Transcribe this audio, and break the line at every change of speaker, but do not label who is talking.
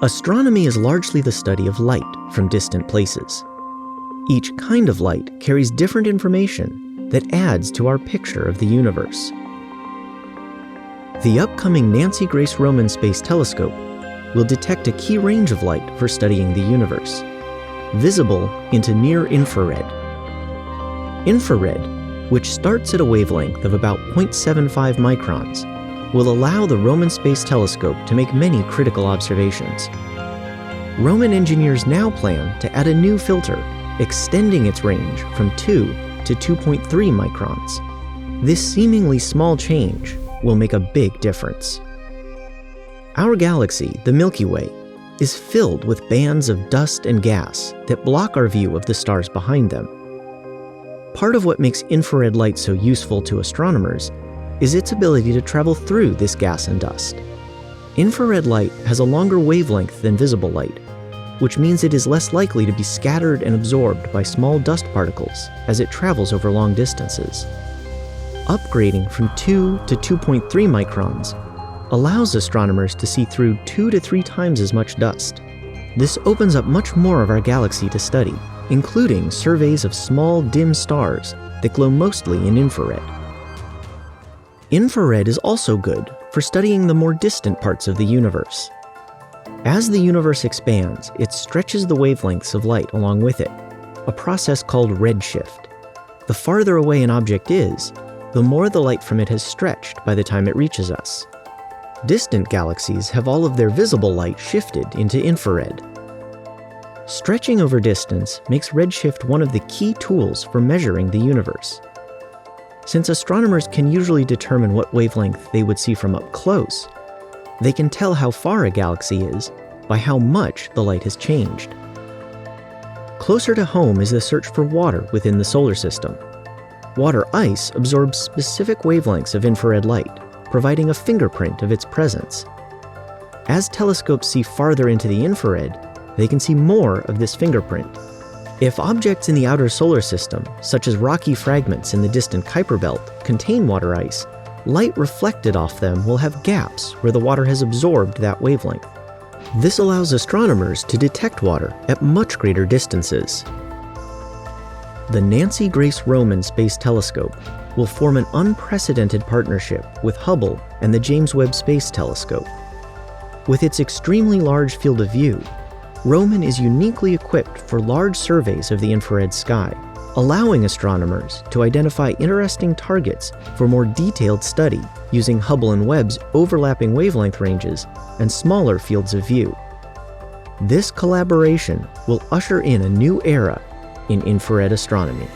Astronomy is largely the study of light from distant places. Each kind of light carries different information that adds to our picture of the universe. The upcoming Nancy Grace Roman Space Telescope will detect a key range of light for studying the universe, visible into near-infrared. Infrared, which starts at a wavelength of about 0.75 microns, will allow the Roman Space Telescope to make many critical observations. Roman engineers now plan to add a new filter, extending its range from 2 to 2.3 microns. This seemingly small change will make a big difference. Our galaxy, the Milky Way, is filled with bands of dust and gas that block our view of the stars behind them. Part of what makes infrared light so useful to astronomers is its ability to travel through this gas and dust. Infrared light has a longer wavelength than visible light, which means it is less likely to be scattered and absorbed by small dust particles as it travels over long distances. Upgrading from 2 to 2.3 microns allows astronomers to see through 2 to 3 times as much dust. This opens up much more of our galaxy to study, including surveys of small, dim stars that glow mostly in infrared. Infrared is also good for studying the more distant parts of the universe. As the universe expands, it stretches the wavelengths of light along with it, a process called redshift. The farther away an object is, the more the light from it has stretched by the time it reaches us. Distant galaxies have all of their visible light shifted into infrared. Stretching over distance makes redshift one of the key tools for measuring the universe. Since astronomers can usually determine what wavelength they would see from up close, they can tell how far a galaxy is by how much the light has changed. Closer to home is the search for water within the solar system. Water ice absorbs specific wavelengths of infrared light, providing a fingerprint of its presence. As telescopes see farther into the infrared, they can see more of this fingerprint. If objects in the outer solar system, such as rocky fragments in the distant Kuiper Belt, contain water ice, light reflected off them will have gaps where the water has absorbed that wavelength. This allows astronomers to detect water at much greater distances. The Nancy Grace Roman Space Telescope will form an unprecedented partnership with Hubble and the James Webb Space Telescope. With its extremely large field of view, Roman is uniquely equipped for large surveys of the infrared sky, allowing astronomers to identify interesting targets for more detailed study using Hubble and Webb's overlapping wavelength ranges and smaller fields of view. This collaboration will usher in a new era in infrared astronomy.